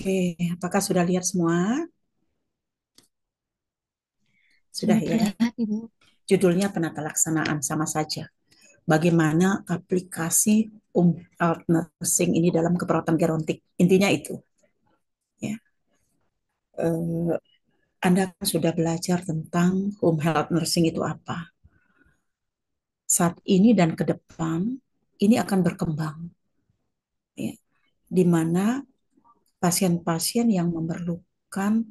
Oke, apakah sudah lihat semua? Sudah Sudah ya. terlihat, Ibu. Judulnya penata laksanaan sama saja. Bagaimana aplikasi health nursing ini dalam keperawatan gerontik. Intinya itu. Ya, Eh, Anda sudah belajar tentang home health nursing itu apa. Saat ini dan ke depan ini akan berkembang. Ya, di mana pasien-pasien yang memerlukan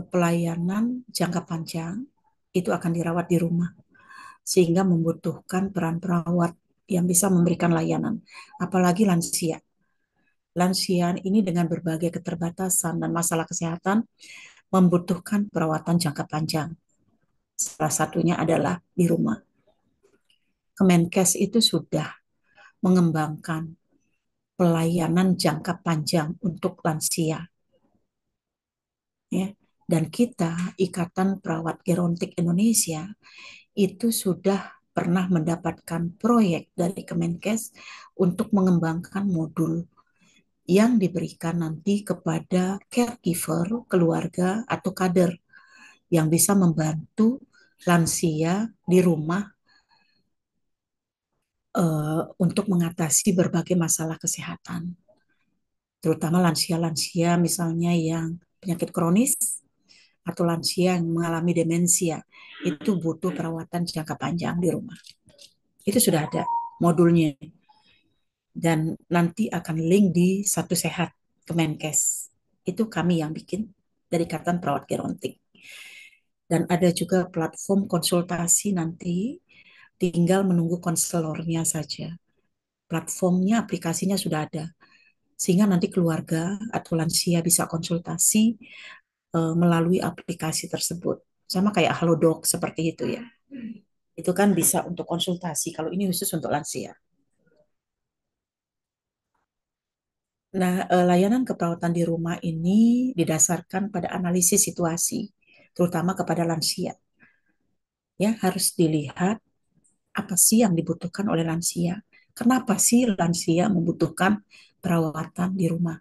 pelayanan jangka panjang itu akan dirawat di rumah, sehingga membutuhkan peran perawat yang bisa memberikan layanan, apalagi lansia. Lansia ini dengan berbagai keterbatasan dan masalah kesehatan membutuhkan perawatan jangka panjang. Salah satunya adalah di rumah. Kemenkes itu sudah mengembangkan pelayanan jangka panjang untuk lansia, ya. Dan kita, Ikatan Perawat Gerontik Indonesia, itu sudah pernah mendapatkan proyek dari Kemenkes untuk mengembangkan modul yang diberikan nanti kepada caregiver, keluarga, atau kader yang bisa membantu lansia di rumah untuk mengatasi berbagai masalah kesehatan, terutama lansia-lansia misalnya yang penyakit kronis atau lansia yang mengalami demensia, itu butuh perawatan jangka panjang di rumah. Itu sudah ada modulnya dan nanti akan link di Satu Sehat Kemenkes. Itu kami yang bikin dari Ikatan Perawat Gerontik. Dan ada juga platform konsultasi nanti, tinggal menunggu konselornya saja. Platformnya, aplikasinya sudah ada. Sehingga nanti keluarga atau lansia bisa konsultasi melalui aplikasi tersebut. Sama kayak Halodoc seperti itu ya. Itu kan bisa untuk konsultasi. Kalau ini khusus untuk lansia. Nah, layanan keperawatan di rumah ini didasarkan pada analisis situasi, terutama kepada lansia. Ya, harus dilihat apa sih yang dibutuhkan oleh lansia. Kenapa sih lansia membutuhkan perawatan di rumah?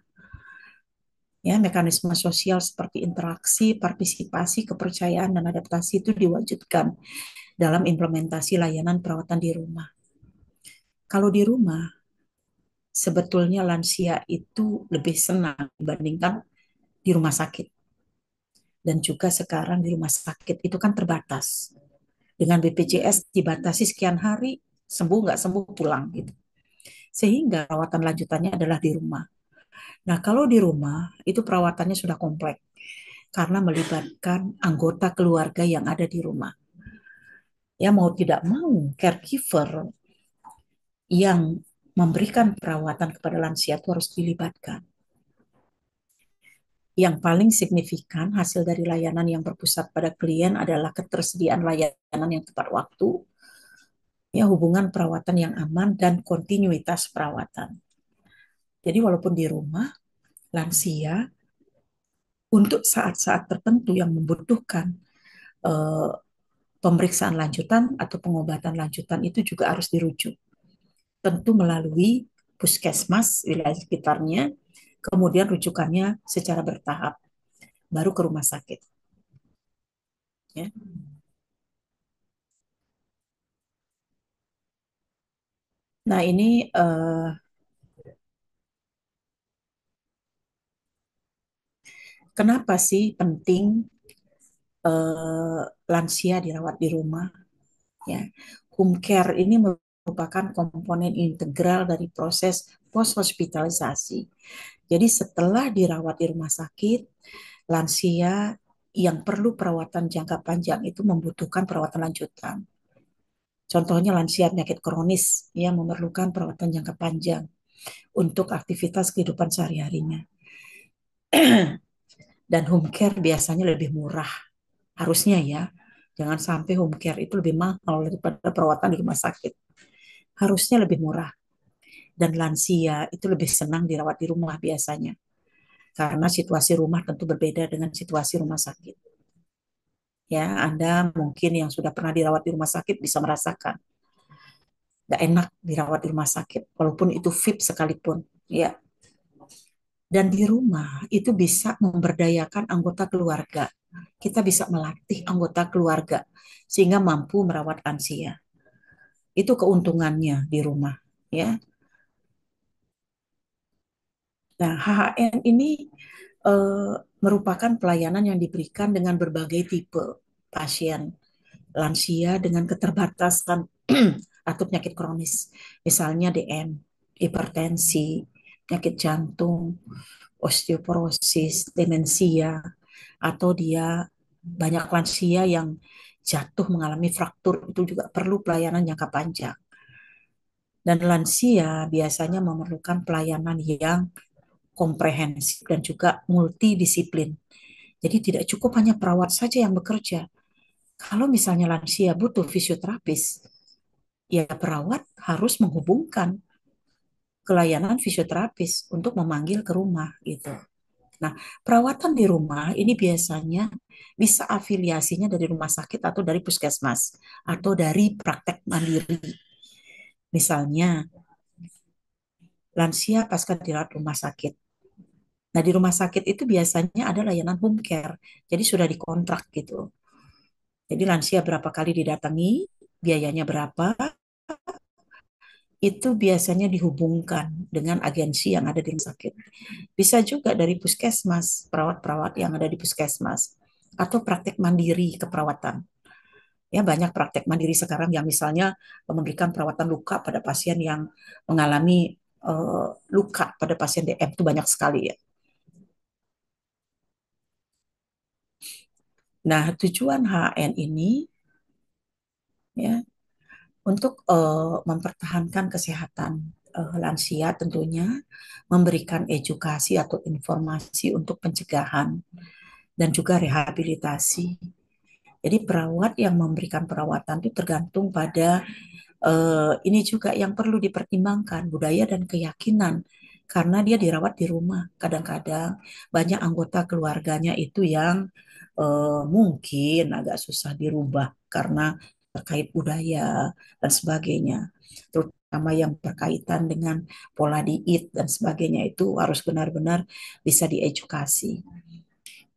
Ya, mekanisme sosial seperti interaksi, partisipasi, kepercayaan, dan adaptasi itu diwajibkan dalam implementasi layanan perawatan di rumah. Kalau di rumah, sebetulnya lansia itu lebih senang dibandingkan di rumah sakit. Dan juga sekarang di rumah sakit itu kan terbatas. Dengan BPJS dibatasi sekian hari, sembuh nggak sembuh pulang gitu. Sehingga perawatan lanjutannya adalah di rumah. Nah, kalau di rumah itu perawatannya sudah kompleks karena melibatkan anggota keluarga yang ada di rumah. Ya mau tidak mau caregiver yang memberikan perawatan kepada lansia itu harus dilibatkan. Yang paling signifikan hasil dari layanan yang berpusat pada klien adalah ketersediaan layanan yang tepat waktu, ya hubungan perawatan yang aman dan kontinuitas perawatan. Jadi walaupun di rumah, lansia untuk saat-saat tertentu yang membutuhkan eh, pemeriksaan lanjutan atau pengobatan lanjutan itu juga harus dirujuk. Tentu melalui puskesmas wilayah sekitarnya, kemudian rujukannya secara bertahap, baru ke rumah sakit. Ya. Nah ini kenapa sih penting lansia dirawat di rumah? Ya, home care ini merupakan komponen integral dari proses post hospitalisasi. Jadi setelah dirawat di rumah sakit, lansia yang perlu perawatan jangka panjang itu membutuhkan perawatan lanjutan. Contohnya lansia penyakit kronis yang memerlukan perawatan jangka panjang untuk aktivitas kehidupan sehari-harinya. Dan home care biasanya lebih murah. Harusnya ya, jangan sampai home care itu lebih mahal daripada perawatan di rumah sakit. Harusnya lebih murah. Dan lansia itu lebih senang dirawat di rumah biasanya. Karena situasi rumah tentu berbeda dengan situasi rumah sakit. Ya, Anda mungkin yang sudah pernah dirawat di rumah sakit bisa merasakan nggak enak dirawat di rumah sakit, walaupun itu VIP sekalipun. Ya, Dan di rumah itu bisa memberdayakan anggota keluarga. Kita bisa melatih anggota keluarga sehingga mampu merawat lansia. Itu keuntungannya di rumah, ya. Nah, HHN ini eh, merupakan pelayanan yang diberikan dengan berbagai tipe pasien lansia dengan keterbatasan atau penyakit kronis, misalnya DM, hipertensi, penyakit jantung, osteoporosis, demensia, atau dia banyak lansia yang jatuh mengalami fraktur itu juga perlu pelayanan jangka panjang. Dan lansia biasanya memerlukan pelayanan yang komprehensif dan juga multidisiplin. Jadi tidak cukup hanya perawat saja yang bekerja. Kalau misalnya lansia butuh fisioterapis, ya perawat harus menghubungkan ke layanan fisioterapis untuk memanggil ke rumah gitu. Nah, perawatan di rumah ini biasanya bisa afiliasinya dari rumah sakit atau dari puskesmas atau dari praktek mandiri. Misalnya, lansia pasca dirawat rumah sakit. Nah, di rumah sakit itu biasanya ada layanan home care. Jadi sudah dikontrak gitu. Jadi lansia berapa kali didatangi, biayanya berapa, itu biasanya dihubungkan dengan agensi yang ada di rumah sakit. Bisa juga dari puskesmas, perawat-perawat yang ada di puskesmas, atau praktek mandiri keperawatan. Ya, banyak praktek mandiri sekarang yang misalnya memberikan perawatan luka pada pasien yang mengalami luka pada pasien DM itu banyak sekali ya. Nah, tujuan HN ini ya untuk mempertahankan kesehatan lansia tentunya memberikan edukasi atau informasi untuk pencegahan dan juga rehabilitasi. Jadi perawat yang memberikan perawatan itu tergantung pada ini juga yang perlu dipertimbangkan budaya dan keyakinan karena dia dirawat di rumah. Kadang-kadang banyak anggota keluarganya itu yang mungkin agak susah dirubah karena terkait budaya dan sebagainya. Terutama yang berkaitan dengan pola diet dan sebagainya itu harus benar-benar bisa diedukasi.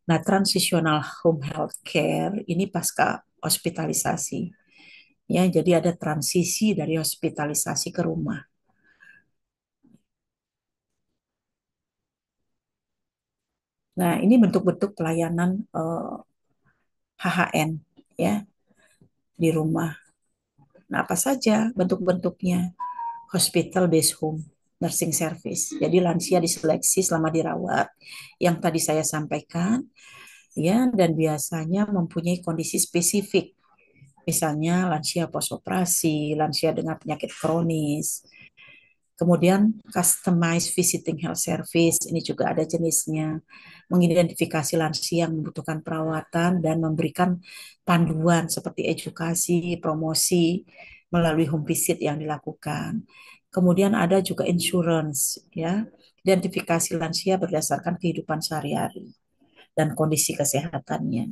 Nah, transitional home health care ini pasca hospitalisasi. Ya, jadi ada transisi dari hospitalisasi ke rumah. Nah, ini bentuk-bentuk pelayanan HHN ya di rumah. Nah, apa saja bentuk-bentuknya? Hospital based home nursing service. Jadi lansia diseleksi selama dirawat yang tadi saya sampaikan ya dan biasanya mempunyai kondisi spesifik. Misalnya lansia postoperasi, lansia dengan penyakit kronis, kemudian customized visiting health service, ini juga ada jenisnya. Mengidentifikasi lansia yang membutuhkan perawatan dan memberikan panduan seperti edukasi, promosi melalui home visit yang dilakukan. Kemudian ada juga insurance, ya, identifikasi lansia berdasarkan kehidupan sehari-hari dan kondisi kesehatannya.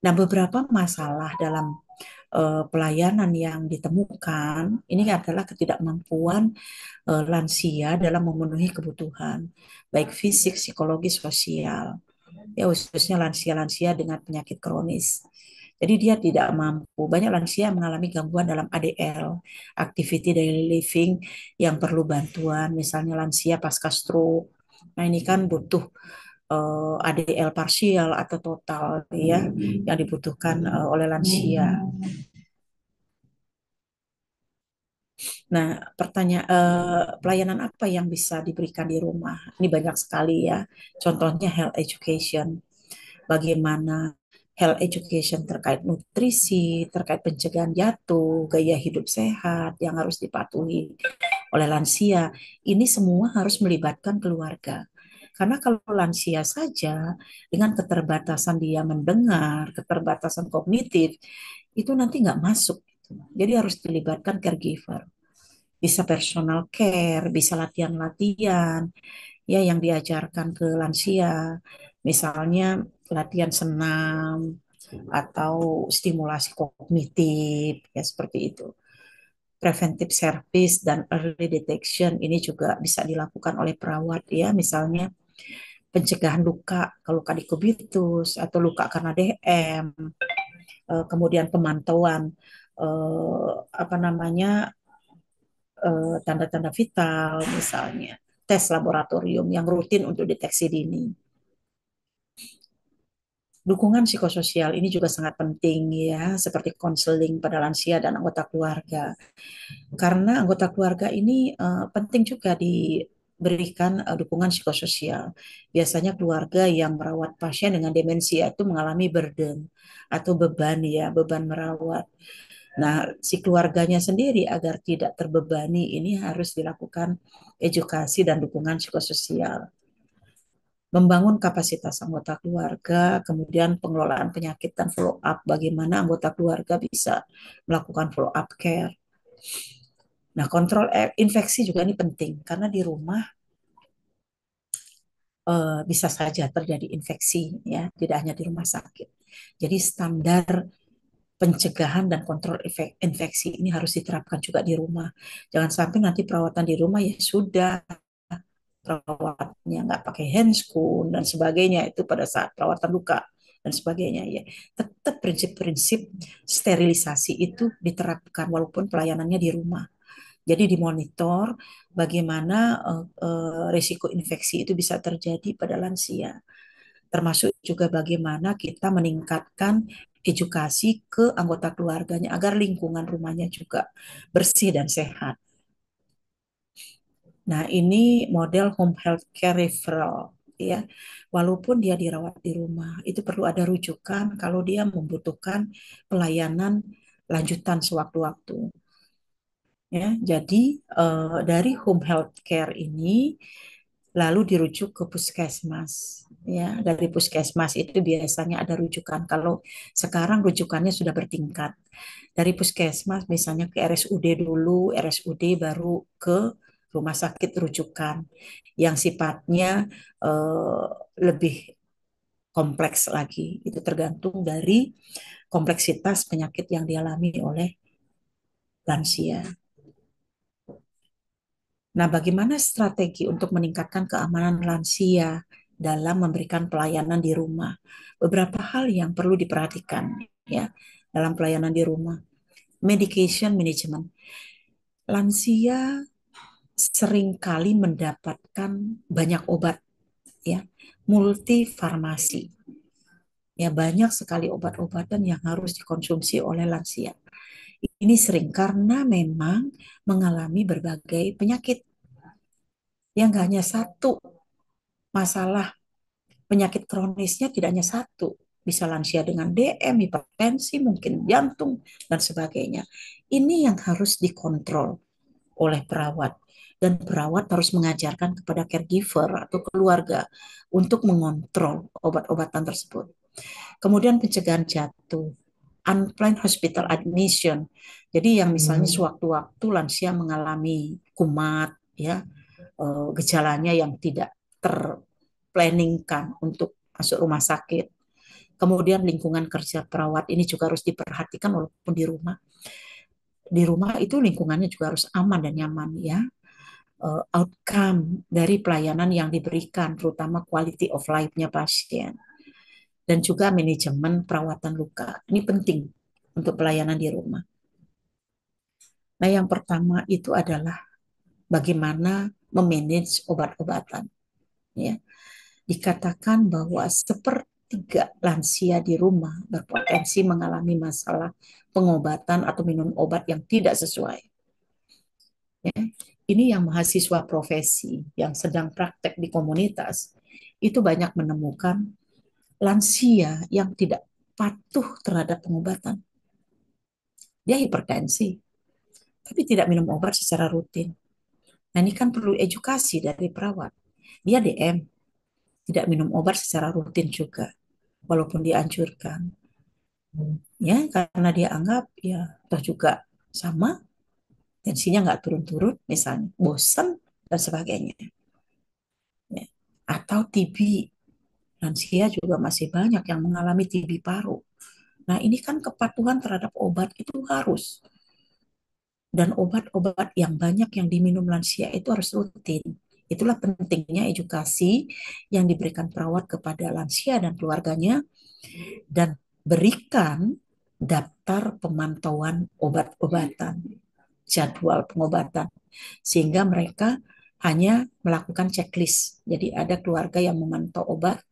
Nah, beberapa masalah dalam pelayanan yang ditemukan ini adalah ketidakmampuan lansia dalam memenuhi kebutuhan baik fisik, psikologis, sosial. Ya khususnya lansia-lansia dengan penyakit kronis. Jadi dia tidak mampu. Banyak lansia mengalami gangguan dalam ADL, activity daily living yang perlu bantuan, misalnya lansia pasca stroke. Nah, ini kan butuh ADL parsial atau total ya yang dibutuhkan oleh lansia. Nah, pelayanan apa yang bisa diberikan di rumah? Ini banyak sekali ya. Contohnya health education. Bagaimana health education terkait nutrisi, terkait pencegahan jatuh, gaya hidup sehat yang harus dipatuhi oleh lansia. Ini semua harus melibatkan keluarga. Karena kalau lansia saja dengan keterbatasan dia mendengar, keterbatasan kognitif, itu nanti nggak masuk. Jadi harus dilibatkan caregiver. Bisa personal care, bisa latihan-latihan ya yang diajarkan ke lansia. Misalnya latihan senam atau stimulasi kognitif ya seperti itu. preventive service dan early detection ini juga bisa dilakukan oleh perawat ya, misalnya pencegahan luka, luka di kubitus atau luka karena DM, kemudian pemantauan apa namanya tanda-tanda vital misalnya, tes laboratorium yang rutin untuk deteksi dini. Dukungan psikososial ini juga sangat penting ya, seperti konseling pada lansia dan anggota keluarga. Karena anggota keluarga ini penting juga diberikan dukungan psikososial. Biasanya keluarga yang merawat pasien dengan demensia itu mengalami burden atau beban ya, beban merawat. Nah, si keluarganya sendiri agar tidak terbebani ini harus dilakukan edukasi dan dukungan psikososial. Membangun kapasitas anggota keluarga, kemudian pengelolaan penyakit dan follow up, bagaimana anggota keluarga bisa melakukan follow up care. Nah, kontrol infeksi juga ini penting karena di rumah bisa saja terjadi infeksi ya, tidak hanya di rumah sakit. Jadi standar pencegahan dan kontrol infeksi ini harus diterapkan juga di rumah. Jangan sampai nanti perawatan di rumah ya sudah perawatnya nggak pakai handscoon dan sebagainya itu pada saat perawatan luka dan sebagainya ya. Tetap prinsip-prinsip sterilisasi itu diterapkan walaupun pelayanannya di rumah. Jadi dimonitor bagaimana risiko infeksi itu bisa terjadi pada lansia. Termasuk juga bagaimana kita meningkatkan edukasi ke anggota keluarganya agar lingkungan rumahnya juga bersih dan sehat. Nah, ini model home health care referral ya. Walaupun dia dirawat di rumah, itu perlu ada rujukan kalau dia membutuhkan pelayanan lanjutan sewaktu-waktu. Ya, jadi dari home health care ini lalu dirujuk ke puskesmas. Ya, dari puskesmas itu biasanya ada rujukan. Kalau sekarang rujukannya sudah bertingkat. Dari puskesmas misalnya ke RSUD dulu, RSUD baru ke rumah sakit rujukan yang sifatnya lebih kompleks lagi. Itu tergantung dari kompleksitas penyakit yang dialami oleh lansia. Nah, bagaimana strategi untuk meningkatkan keamanan lansia dalam memberikan pelayanan di rumah? Beberapa hal yang perlu diperhatikan ya dalam pelayanan di rumah. Medication management. Lansia seringkali mendapatkan banyak obat ya, multifarmasi. Ya, banyak sekali obat-obatan yang harus dikonsumsi oleh lansia. Ini sering karena memang mengalami berbagai penyakit yang gak hanya satu masalah. Penyakit kronisnya tidak hanya satu, bisa lansia dengan DM, hipertensi, mungkin jantung, dan sebagainya. Ini yang harus dikontrol oleh perawat. Dan perawat harus mengajarkan kepada caregiver atau keluarga untuk mengontrol obat-obatan tersebut. Kemudian pencegahan jatuh, unplanned hospital admission. Jadi yang misalnya sewaktu-waktu lansia mengalami kumat, ya gejalanya yang tidak terplanningkan untuk masuk rumah sakit. Kemudian lingkungan kerja perawat ini juga harus diperhatikan walaupun di rumah. Di rumah itu lingkungannya juga harus aman dan nyaman ya. Outcome dari pelayanan yang diberikan, terutama quality of life-nya pasien. Dan juga manajemen perawatan luka. Ini penting untuk pelayanan di rumah. Nah, yang pertama itu adalah bagaimana memanage obat-obatan. Ya, dikatakan bahwa sepertiga lansia di rumah berpotensi mengalami masalah pengobatan atau minum obat yang tidak sesuai. Ya, ini yang mahasiswa profesi yang sedang praktek di komunitas itu banyak menemukan lansia yang tidak patuh terhadap pengobatan. Dia hipertensi, tapi tidak minum obat secara rutin. Nah, ini kan perlu edukasi dari perawat. Dia DM, tidak minum obat secara rutin juga, walaupun dianjurkan. Ya, karena dia anggap ya toh juga sama, tensinya nggak turun-turun, misalnya bosan dan sebagainya. Ya. Atau TB, lansia juga masih banyak yang mengalami TB paru. Nah, ini kan kepatuhan terhadap obat itu harus. dan obat-obat yang banyak yang diminum lansia itu harus rutin. Itulah pentingnya edukasi yang diberikan perawat kepada lansia dan keluarganya dan berikan daftar pemantauan obat-obatan, jadwal pengobatan, sehingga mereka hanya melakukan checklist. Jadi ada keluarga yang memantau obat,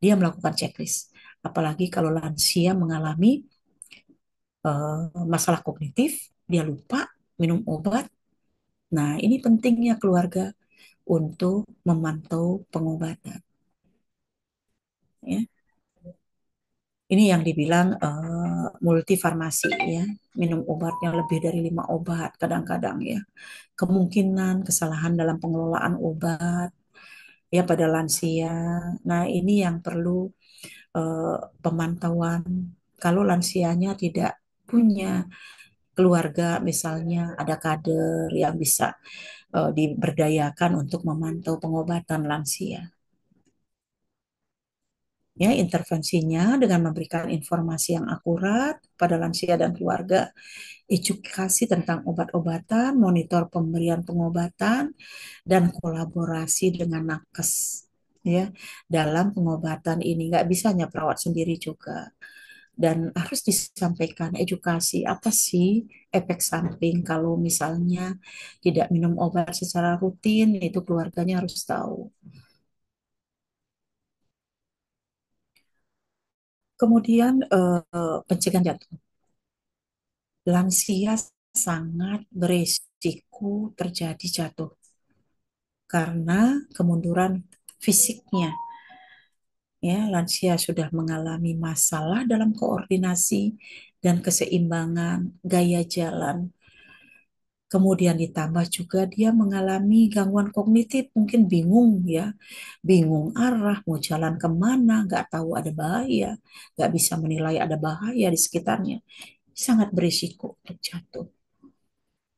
dia melakukan checklist. Apalagi kalau lansia mengalami masalah kognitif, dia lupa minum obat. Nah, ini pentingnya keluarga untuk memantau pengobatan. Ya. Ini yang dibilang multifarmasi ya, minum obatnya lebih dari 5 obat kadang-kadang ya. Kemungkinan kesalahan dalam pengelolaan obat ya pada lansia. Nah, ini yang perlu pemantauan. Kalau lansianya tidak punya keluarga, misalnya ada kader yang bisa diberdayakan untuk memantau pengobatan lansia. Ya, intervensinya dengan memberikan informasi yang akurat pada lansia dan keluarga, edukasi tentang obat-obatan, monitor pemberian pengobatan, dan kolaborasi dengan nakes ya dalam pengobatan ini. Nggak bisa hanya perawat sendiri juga. Dan harus disampaikan edukasi apa sih efek samping kalau misalnya tidak minum obat secara rutin, itu keluarganya harus tahu. Kemudian pencegahan jatuh. Lansia sangat berisiko terjadi jatuh karena kemunduran fisiknya. Ya, lansia sudah mengalami masalah dalam koordinasi dan keseimbangan gaya jalan. Kemudian ditambah juga dia mengalami gangguan kognitif, mungkin bingung ya, bingung arah, mau jalan kemana, nggak tahu ada bahaya, nggak bisa menilai ada bahaya di sekitarnya. Sangat berisiko untuk jatuh.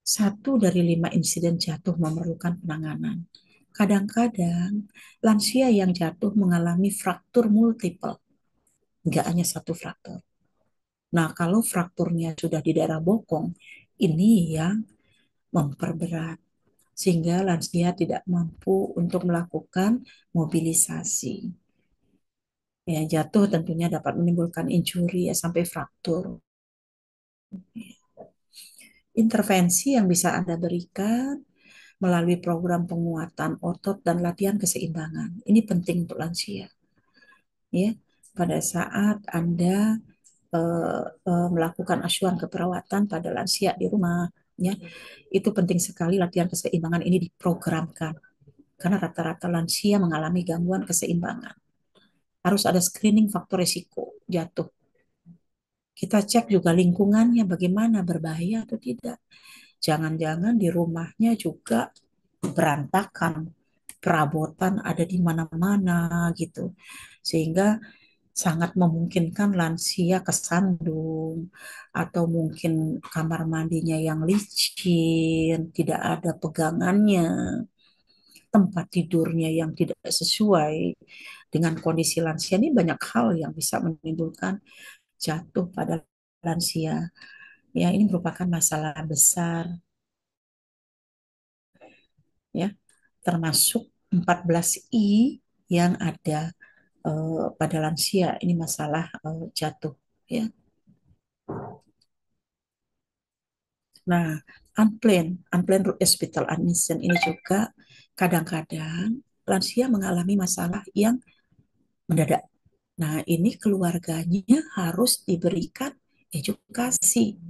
1 dari 5 insiden jatuh memerlukan penanganan. Kadang-kadang lansia yang jatuh mengalami fraktur multiple, nggak hanya satu fraktur. Nah, kalau frakturnya sudah di daerah bokong, ini yang memperberat sehingga lansia tidak mampu untuk melakukan mobilisasi. Ya, jatuh tentunya dapat menimbulkan injury ya, sampai fraktur. Intervensi yang bisa Anda berikan melalui program penguatan otot dan latihan keseimbangan. Ini penting untuk lansia. Ya, pada saat Anda melakukan asuhan keperawatan pada lansia di rumah, ya, itu penting sekali latihan keseimbangan ini diprogramkan karena rata-rata lansia mengalami gangguan keseimbangan. Harus ada screening faktor risiko jatuh. Kita cek juga lingkungannya bagaimana, berbahaya atau tidak. Jangan-jangan di rumahnya juga berantakan, perabotan ada di mana-mana gitu. Sehingga sangat memungkinkan lansia kesandung atau mungkin kamar mandinya yang licin, tidak ada pegangannya, tempat tidurnya yang tidak sesuai dengan kondisi lansia. Ini banyak hal yang bisa menimbulkan jatuh pada lansia. Ya, ini merupakan masalah besar ya, termasuk 14 I yang ada pada lansia. Ini masalah jatuh ya. Nah, unplanned root hospital admission ini juga kadang-kadang lansia mengalami masalah yang mendadak. Nah, ini keluarganya harus diberikan edukasi,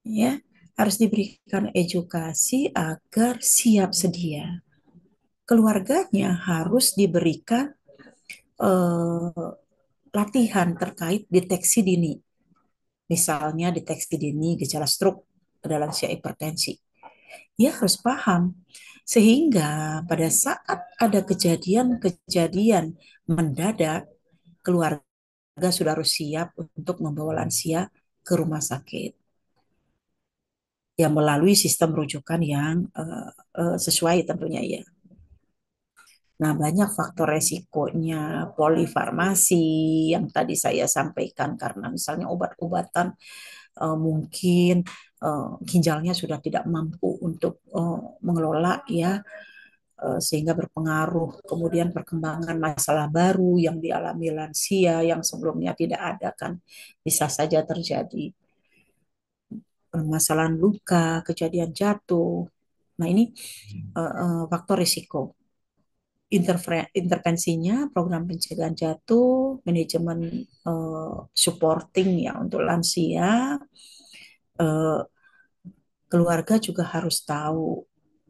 ya, harus diberikan edukasi agar siap sedia. Keluarganya harus diberikan eh, latihan terkait deteksi dini, misalnya deteksi dini gejala stroke pada lansia hipertensi. Dia harus paham sehingga pada saat ada kejadian-kejadian mendadak, keluarga sudah harus siap untuk membawa lansia ke rumah sakit ya melalui sistem rujukan yang sesuai tentunya ya. Nah, banyak faktor resikonya, polifarmasi yang tadi saya sampaikan karena misalnya obat-obatan mungkin ginjalnya sudah tidak mampu untuk mengelola ya, sehingga berpengaruh kemudian perkembangan masalah baru yang dialami lansia yang sebelumnya tidak ada kan bisa saja terjadi, permasalahan luka, kejadian jatuh. Nah, ini faktor risiko. Intervensinya, program pencegahan jatuh, manajemen supporting ya untuk lansia, eh, keluarga juga harus tahu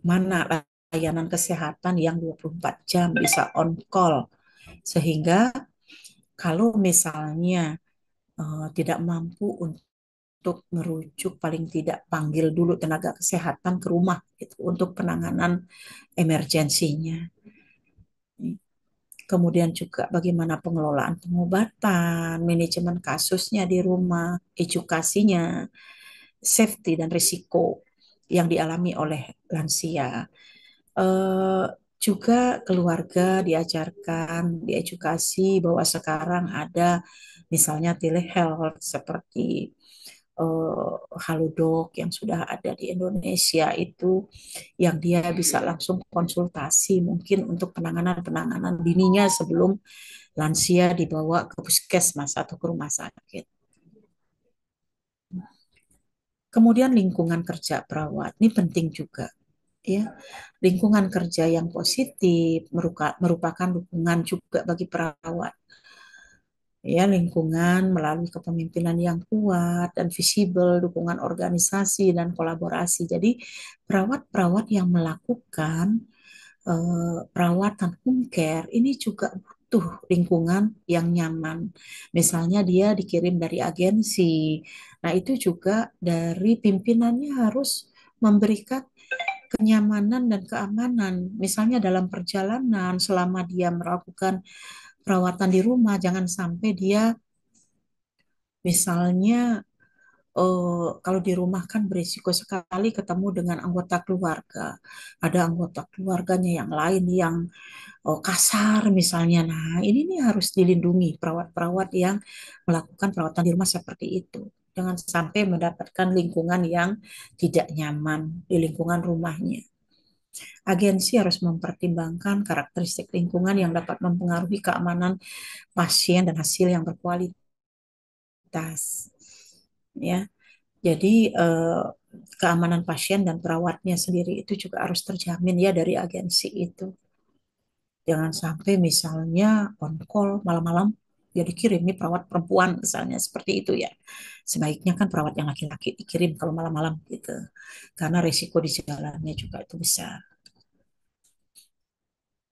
mana layanan kesehatan yang 24 jam bisa on call. Sehingga kalau misalnya tidak mampu untuk merujuk, paling tidak panggil dulu tenaga kesehatan ke rumah gitu, untuk penanganan emergensinya. Kemudian juga bagaimana pengelolaan pengobatan, manajemen kasusnya di rumah, edukasinya, safety dan risiko yang dialami oleh lansia. Eh, Juga keluarga diajarkan, diedukasi bahwa sekarang ada misalnya telehealth seperti eh, Halodoc yang sudah ada di Indonesia itu, yang dia bisa langsung konsultasi mungkin untuk penanganan-penanganan dininya sebelum lansia dibawa ke puskesmas atau ke rumah sakit. Kemudian lingkungan kerja perawat ini penting juga ya. Lingkungan kerja yang positif merupakan dukungan juga bagi perawat. Ya, lingkungan melalui kepemimpinan yang kuat dan visible, dukungan organisasi dan kolaborasi. Jadi, perawat-perawat yang melakukan perawatan home care ini juga butuh lingkungan yang nyaman. Misalnya dia dikirim dari agensi. Nah, itu juga dari pimpinannya harus memberikan kenyamanan dan keamanan. Misalnya dalam perjalanan selama dia melakukan perawatan di rumah, jangan sampai dia misalnya kalau di rumah kan berisiko sekali ketemu dengan anggota keluarga. Ada anggota keluarganya yang lain yang kasar misalnya. Nah, ini nih harus dilindungi perawat-perawat yang melakukan perawatan di rumah seperti itu. Jangan sampai mendapatkan lingkungan yang tidak nyaman di lingkungan rumahnya. Agensi harus mempertimbangkan karakteristik lingkungan yang dapat mempengaruhi keamanan pasien dan hasil yang berkualitas. Ya, jadi keamanan pasien dan perawatnya sendiri itu juga harus terjamin ya dari agensi itu. Jangan sampai misalnya on call malam-malam ya dikirim nih perawat perempuan misalnya seperti itu ya. Sebaiknya kan perawat yang laki-laki dikirim kalau malam-malam gitu. Karena resiko di jalannya juga itu besar.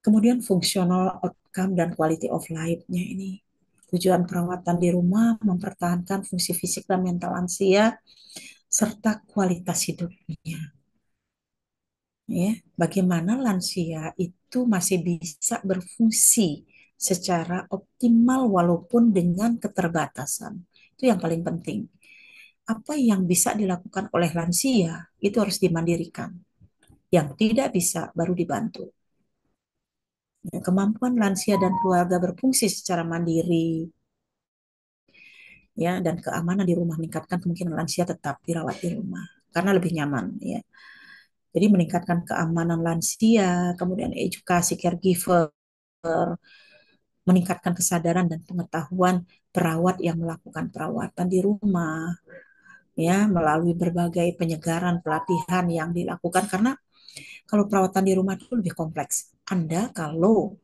Kemudian fungsional outcome dan quality of life-nya ini. Tujuan perawatan di rumah mempertahankan fungsi fisik dan mental lansia serta kualitas hidupnya. Ya, bagaimana lansia itu masih bisa berfungsi secara optimal walaupun dengan keterbatasan. Itu yang paling penting. Apa yang bisa dilakukan oleh lansia itu harus dimandirikan. Yang tidak bisa baru dibantu. Ya, kemampuan lansia dan keluarga berfungsi secara mandiri ya, dan keamanan di rumah meningkatkan kemungkinan lansia tetap dirawat di rumah karena lebih nyaman ya. Jadi meningkatkan keamanan lansia, kemudian edukasi caregiver, meningkatkan kesadaran dan pengetahuan perawat yang melakukan perawatan di rumah, ya, melalui berbagai penyegaran pelatihan yang dilakukan. Karena kalau perawatan di rumah itu lebih kompleks. Anda kalau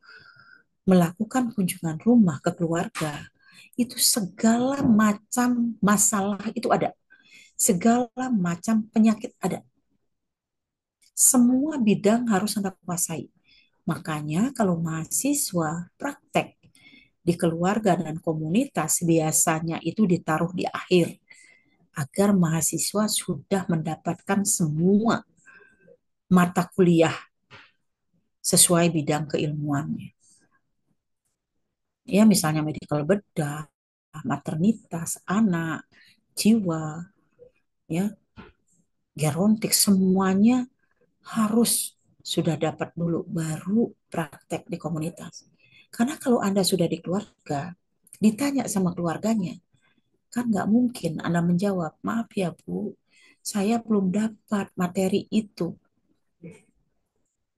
melakukan kunjungan rumah ke keluarga, itu segala macam masalah itu ada. Segala macam penyakit ada. Semua bidang harus Anda kuasai. Makanya kalau mahasiswa praktek di keluarga dan komunitas biasanya itu ditaruh di akhir agar mahasiswa sudah mendapatkan semua mata kuliah sesuai bidang keilmuannya. Ya misalnya medical bedah, maternitas, anak, jiwa, ya, gerontik semuanya harus sudah dapat dulu baru praktek di komunitas. Karena kalau Anda sudah di keluarga, ditanya sama keluarganya, kan nggak mungkin Anda menjawab, maaf ya Bu, Saya belum dapat materi itu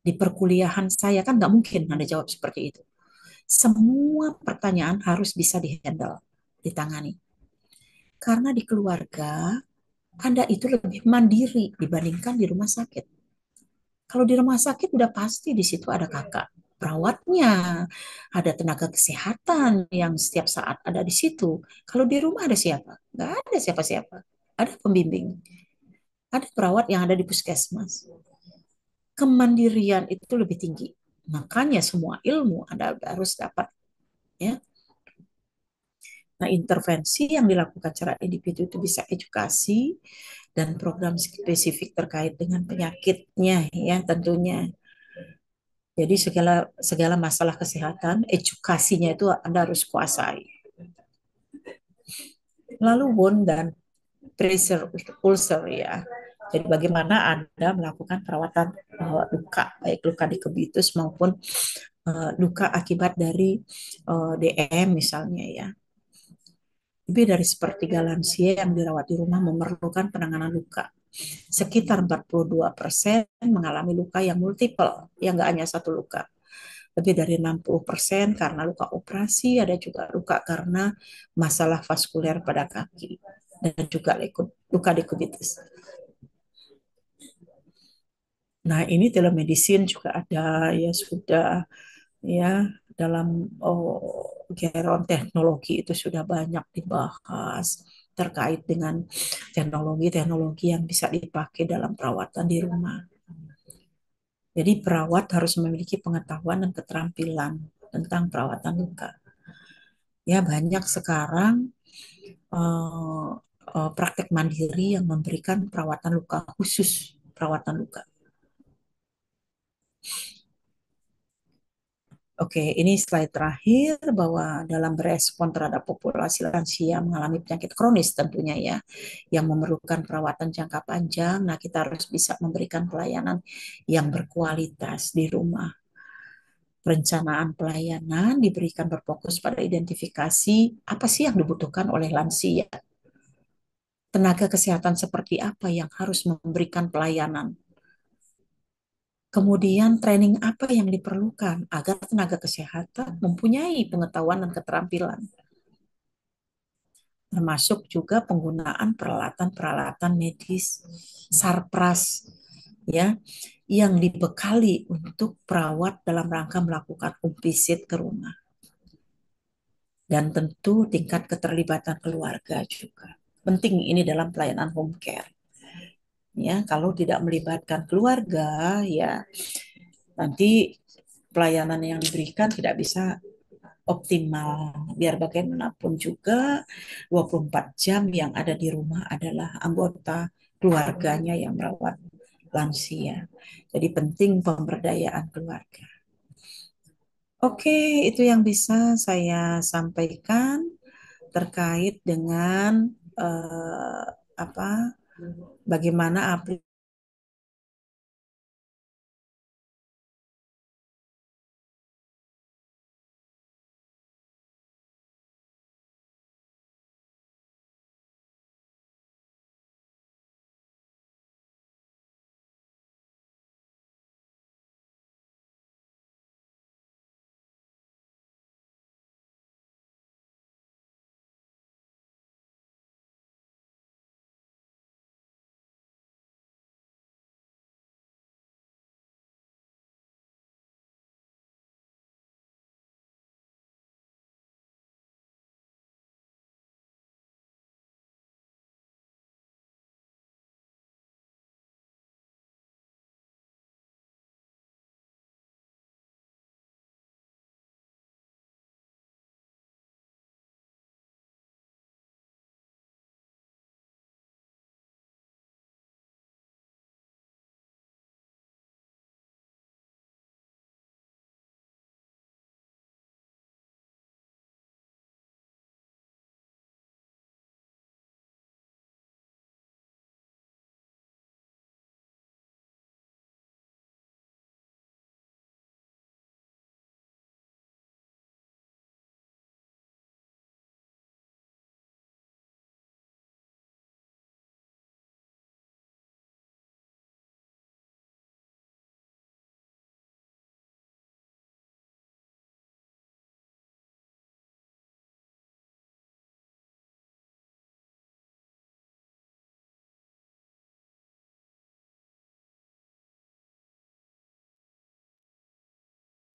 di perkuliahan saya, kan nggak mungkin Anda jawab seperti itu. Semua pertanyaan harus bisa dihandle, ditangani. Karena di keluarga, Anda itu lebih mandiri dibandingkan di rumah sakit. Kalau di rumah sakit udah pasti di situ ada kakak perawatnya, ada tenaga kesehatan yang setiap saat ada di situ. Kalau di rumah ada siapa? Nggak ada siapa-siapa. Ada pembimbing, ada perawat yang ada di puskesmas. Kemandirian itu lebih tinggi. Makanya semua ilmu Anda harus dapat, ya. Nah, intervensi yang dilakukan secara individu itu bisa edukasi dan program spesifik terkait dengan penyakitnya, ya tentunya. Jadi segala segala masalah kesehatan, edukasinya itu Anda harus kuasai. Lalu wound dan pressure ulcer, ya. Jadi bagaimana Anda melakukan perawatan luka, baik luka di kubitus maupun luka akibat dari DM misalnya, ya. Lebih dari sepertiga lansia yang dirawat di rumah memerlukan penanganan luka. Sekitar 42% mengalami luka yang multiple, yang nggak hanya satu luka. Lebih dari 60% karena luka operasi, ada juga luka karena masalah vaskuler pada kaki, dan juga luka dekubitus. Nah, ini telemedicine juga ada, ya sudah, ya, dalam geron teknologi itu sudah banyak dibahas terkait dengan teknologi-teknologi yang bisa dipakai dalam perawatan di rumah. Jadi perawat harus memiliki pengetahuan dan keterampilan tentang perawatan luka. Ya, banyak sekarang eh, praktek mandiri yang memberikan perawatan luka khusus, perawatan luka. Oke, ini slide terakhir bahwa dalam berespon terhadap populasi lansia mengalami penyakit kronis tentunya, ya, yang memerlukan perawatan jangka panjang. Nah, kita harus bisa memberikan pelayanan yang berkualitas di rumah. Perencanaan pelayanan diberikan berfokus pada identifikasi apa sih yang dibutuhkan oleh lansia. Tenaga kesehatan seperti apa yang harus memberikan pelayanan. Kemudian training apa yang diperlukan agar tenaga kesehatan mempunyai pengetahuan dan keterampilan. Termasuk juga penggunaan peralatan-peralatan medis, sarpras, ya, yang dibekali untuk perawat dalam rangka melakukan home visit ke rumah. Dan tentu tingkat keterlibatan keluarga juga. Penting ini dalam pelayanan home care. Ya, kalau tidak melibatkan keluarga, ya nanti pelayanan yang diberikan tidak bisa optimal. Biar bagaimanapun juga 24 jam yang ada di rumah adalah anggota keluarganya yang merawat lansia. Jadi penting pemberdayaan keluarga. Oke, itu yang bisa saya sampaikan terkait dengan eh, apa bagaimana aplikasi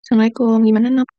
Assalamualaikum, gimana Nop?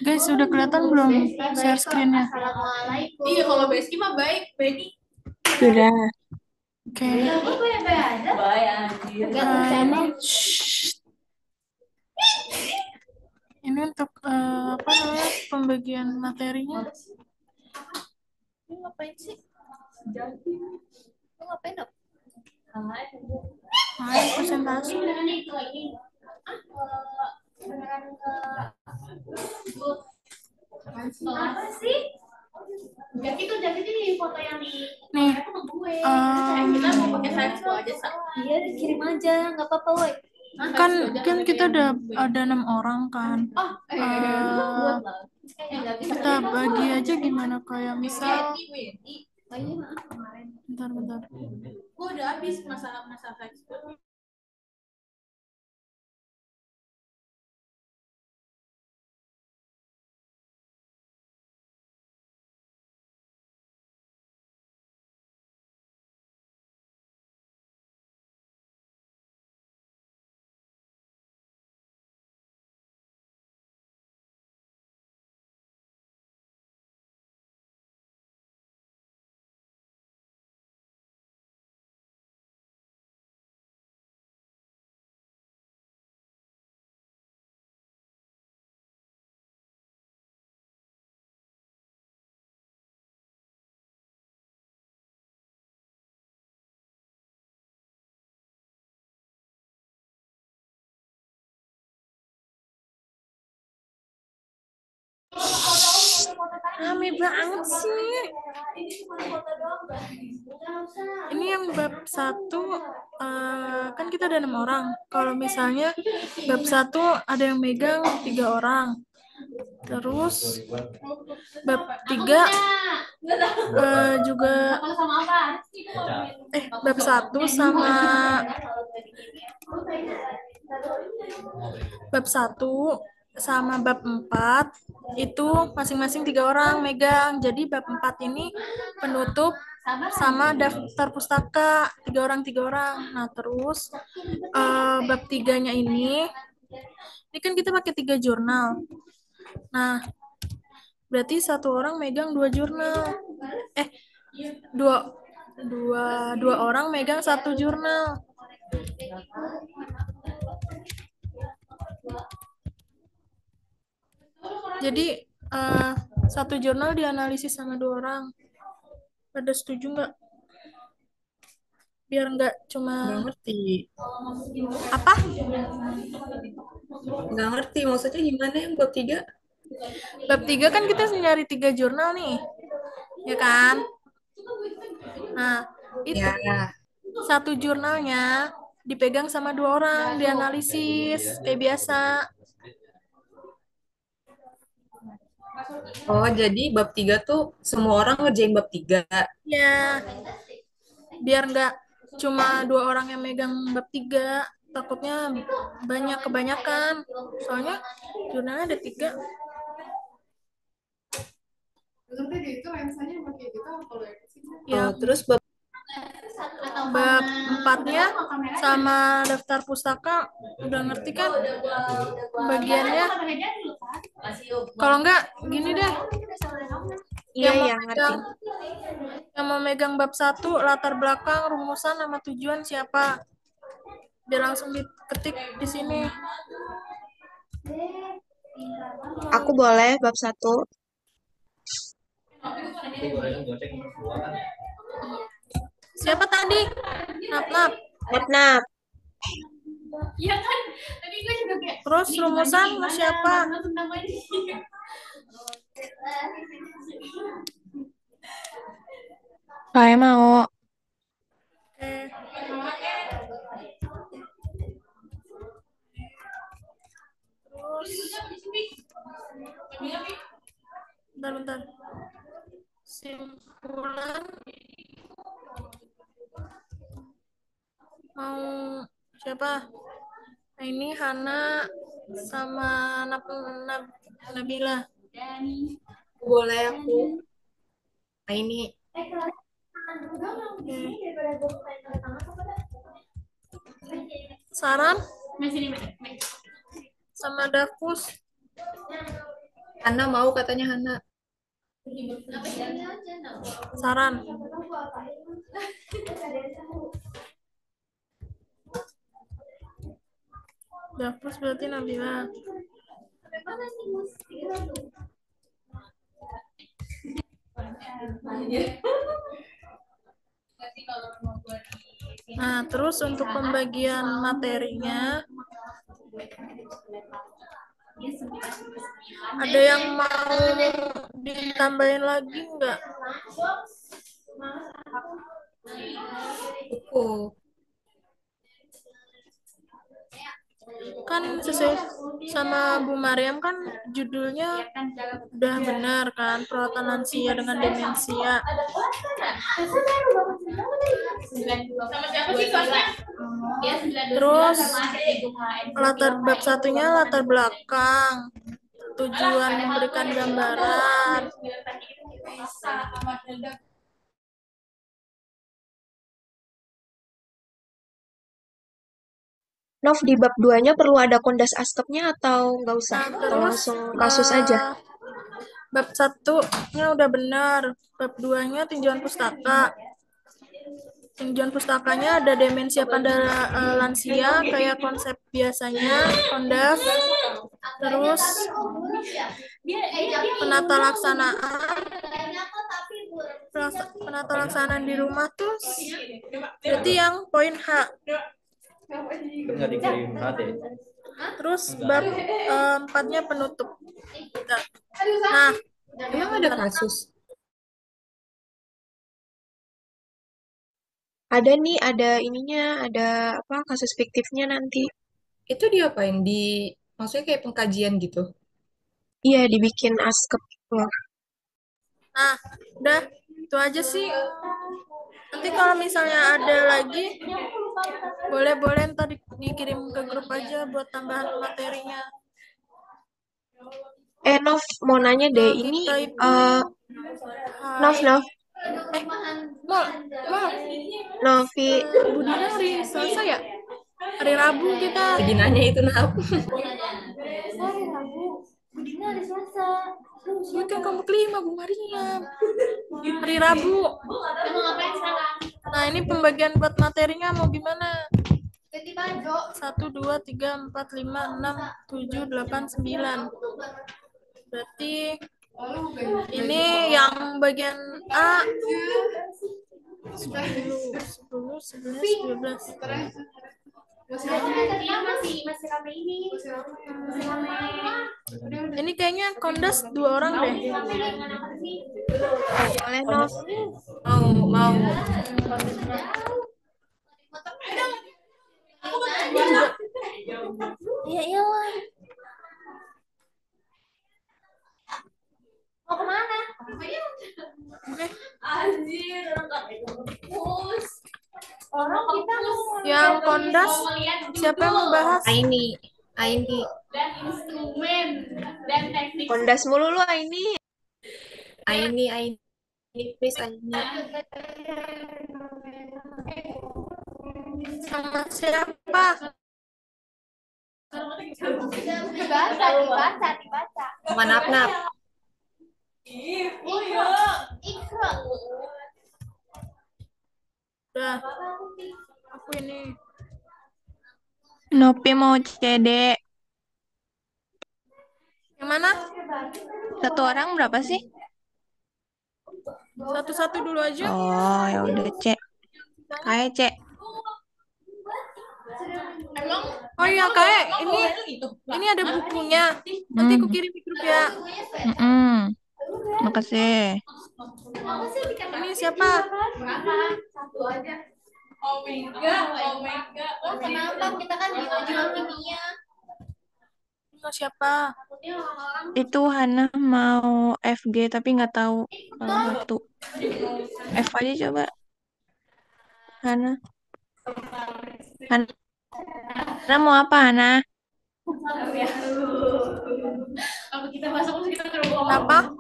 Guys, sudah kelihatan belum share screen-nya? Iya, kalau Beski mah baik, Beni. Sudah. Oke. Ini, ini untuk apa namanya pembagian materinya. Ini ngapain sih? Lu ngapain dok? Main presentasi. Apa sih? Jadi ini foto yang di nih kita mau pakai slideshow aja iya kirim aja nggak apa-apa woi kan kan kita ada 6 orang kan Eh, kita bagi aja gimana kayak misal bentar gua udah habis masa slideshow. Rame banget sih. Ini yang bab 1 kan kita ada 6 orang. Kalau misalnya bab 1 ada yang megang 3 orang. Terus bab 3 juga bab 1 sama bab 4 itu masing-masing 3 orang megang. Jadi bab 4 ini penutup sama daftar pustaka 3 orang 3 orang. Nah terus bab 3-nya ini kan kita pakai 3 jurnal. Nah berarti 1 orang megang 2 jurnal. Dua dua orang megang 1 jurnal. Jadi 1 jurnal dianalisis sama 2 orang. Pada setuju nggak? Biar nggak Nggak cuma ngerti. apa? Nggak ngerti. Maksudnya gimana yang bab 3? Bab 3 kan kita nyari 3 jurnal nih, ya kan? Nah, itu Ya. 1 jurnalnya dipegang sama 2 orang, dianalisis kayak biasa. Oh, jadi bab 3 tuh semua orang ngerjain bab 3. Ya, biar nggak cuma 2 orang yang megang bab 3. Takutnya banyak kebanyakan. Soalnya jurnalnya ada 3. Ya, Terus bab bab 4-nya sama daftar pustaka udah ngerti kan bagiannya? Kalau enggak, gini deh. Iya, Yang mau iya, ngerti. megang, yang mau megang bab 1, latar belakang, rumusan, sama tujuan siapa? Biar langsung diketik di sini. Aku boleh bab 1. Siapa tadi? Nap, nap. Nap-nap. Terus rumusan mau siapa? Saya mau. Oke. Terus, bentar. Simpulan mau siapa? Nah, ini Hana sama Nabila. boleh aku. Nah ini Saran sama Davus. Hana mau katanya Hana. Saran. Davus berarti Nabila. Nah, terus untuk pembagian materinya, ada yang mau ditambahin lagi nggak? Oh, Kan sesuai sama Bu Mariam kan judulnya udah benar kan, perawatan lansia dengan demensia. Terus latar bab satunya latar belakang, tujuan memberikan gambaran. Nov, di bab 2-nya perlu ada kondas askepnya atau nggak usah? Nah, Atau terus langsung kasus aja? Bab satunya udah benar, bab 2-nya tinjauan pustaka. Tinjauan pustakanya ada demensia pada lansia kayak konsep biasanya, kondas. Terus penata laksanaan. Penata laksanaan di rumah tuh berarti yang poin H. Nggak dikirim HD. Terus bab 4-nya penutup. Nah, emang ada kasus? Ada nih, ada ininya, ada apa kasus fiktifnya nanti. Itu diapain? Maksudnya kayak pengkajian gitu? Iya, dibikin askep. Loh. Nah, udah itu aja sih. Nanti kalau misalnya ada lagi, boleh ntar dikirim ke grup aja buat tambahan materinya. Nov, mau nanya deh, ini Kita itu Nov, Mal, Novi, Bu Dina hari Selasa ya? Hari Rabu kita. Lagi nanya itu nah. Gue kan kamu kelima, Bu Maria. Hari Rabu. Nah, ini pembagian buat materinya mau gimana? 1, 2, 3, 4, 5, 6, 7, 8, 9. Berarti ini yang bagian A 10, 11, 12. Ini kayaknya kondas 2 orang deh. boleh Nov. Mau. Iya iyalah. Mau kemana? Anjir, orang kita Yang kondas siapa yang mau bahas? Aini. dan instrumen dan teknik. Kondas mulu lu ini. Aini, please Aini. Sama siapa? Dibaca. Sama Nap. Udah, aku ini. Nopi mau CD. Yang mana? Satu orang berapa sih? Satu-satu dulu aja. Oh, ya udah, Cek. Kayak, Cek. Oh iya, kayak ini ada bukunya. Nanti aku kirim di grup ya. Makasih. Ini siapa? Satu aja. Omega. Oh, kenapa? Kita kan jual kimia. Ini siapa? Itu Hana mau FG tapi nggak tahu satu. F aja coba. Hana. Hana mau apa, Hana? Apa kita masuk kita ke Kenapa?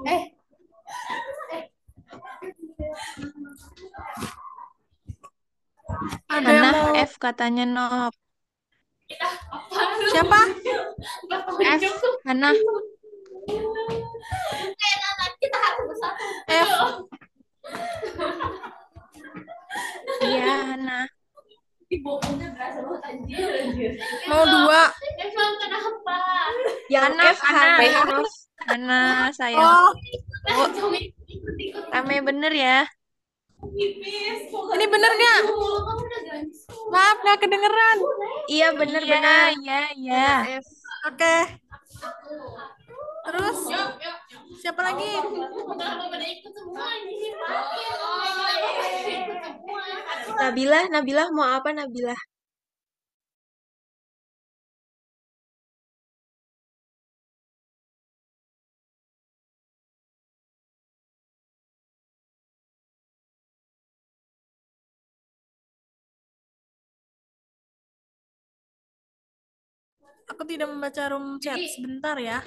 Ada yang Hana mau F katanya Nop. siapa? F Hana. Kita harus bersatu. F. Iya, Hana. Bohongnya berasa banget anjir. Mau dua. Emang kenapa? Yang Hana, F Hana. Hana. Hana sayang. Oh, Rame bener ya. ini bener nggak? Maaf, nggak kedengeran. Iya bener-bener. Iya. F. Oke. Terus siapa lagi? Nabilah mau apa Nabilah? Aku tidak membaca room chat sebentar ya.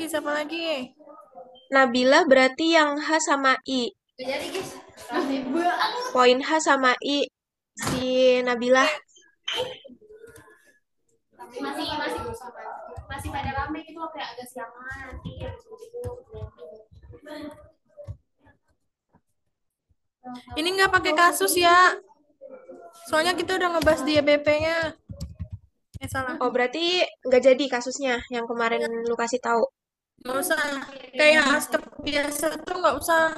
Siapa lagi? Nabilah berarti yang H sama I. Jadi guys, Poin H sama I si Nabilah. masih pada rame gitu loh, kayak agak siangan nanti gitu. Ini nggak pakai kasus ya. Soalnya kita udah ngebahas di EBP-nya. Salah. Oh berarti nggak jadi kasusnya yang kemarin lu kasih tahu. Nggak usah. Kayak askep biasa tuh nggak usah.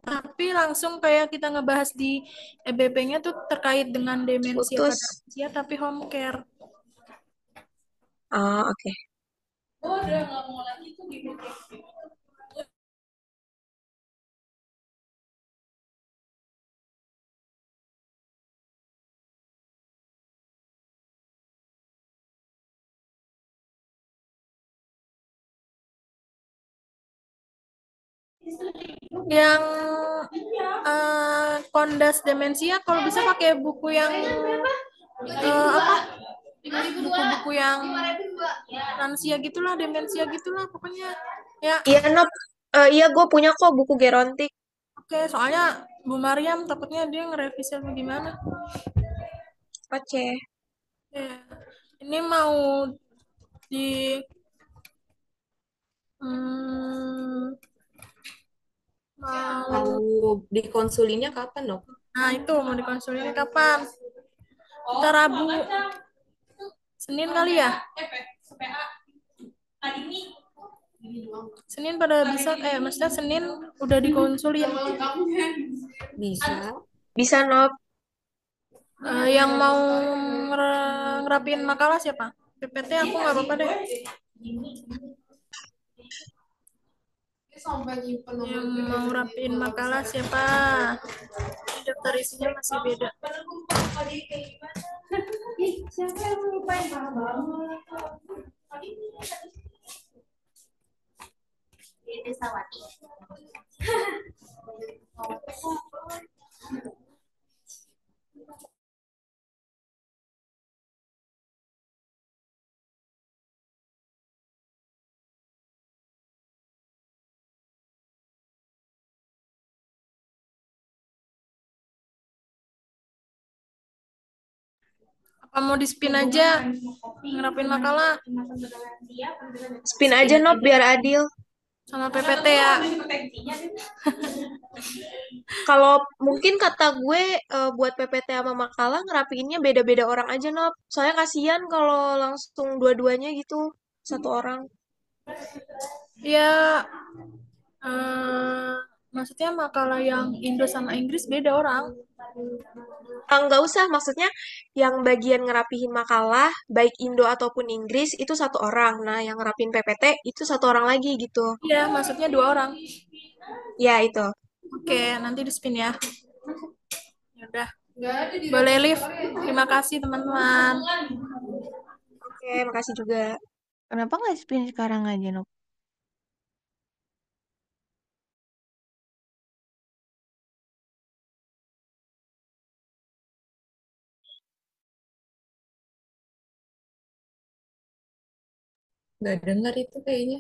Tapi langsung kayak kita ngebahas di EBP-nya tuh terkait dengan demensia Putus. pada lansia tapi home care. Oh oke. Yang kondas demensia kalau bisa pakai buku yang apa? Buku-buku yang lansia gitulah, demensia gitulah pokoknya. Ya. Iya Nop. Iya gue punya kok buku Gerontik. Oke, soalnya Bu Mariam takutnya dia ngerevisi atau gimana. Oke. Ya. Ini mau di mau Dikonsulinnya kapan, Nok? nah itu mau dikonsulnya kapan? Kita Rabu, Senin kali ya? Senin pada bisa, maksudnya Senin udah dikonsulin. Bisa. Bisa Nop. Yang mau ngerapiin makalah siapa? PPT aku nggak apa-apa deh. Yang mau rapiin makalah siapa? Daftar isinya masih beda. Siapa yang lupain parah banget? Ini Sawati. Kamu di spin aja, ngerapin makalah Spin aja, Nop, biar adil. sama PPT ya. Kalau mungkin kata gue buat PPT sama makalah ngerapiinnya beda-beda orang aja, Nop. Soalnya kasihan kalau langsung dua-duanya gitu, satu orang. Ya, eh, maksudnya makalah yang Indo sama Inggris beda orang. Nggak usah, maksudnya yang bagian ngerapihin makalah, baik Indo ataupun Inggris, itu satu orang. Nah, yang ngerapiin PPT, itu satu orang lagi gitu. Iya, maksudnya 2 orang. Ya, itu. Oke, nanti di spin ya. Ya udah. Boleh live. Terima kasih teman-teman. Oke, makasih juga. Kenapa nggak spin sekarang aja, Nop? Nggak dengar itu kayaknya.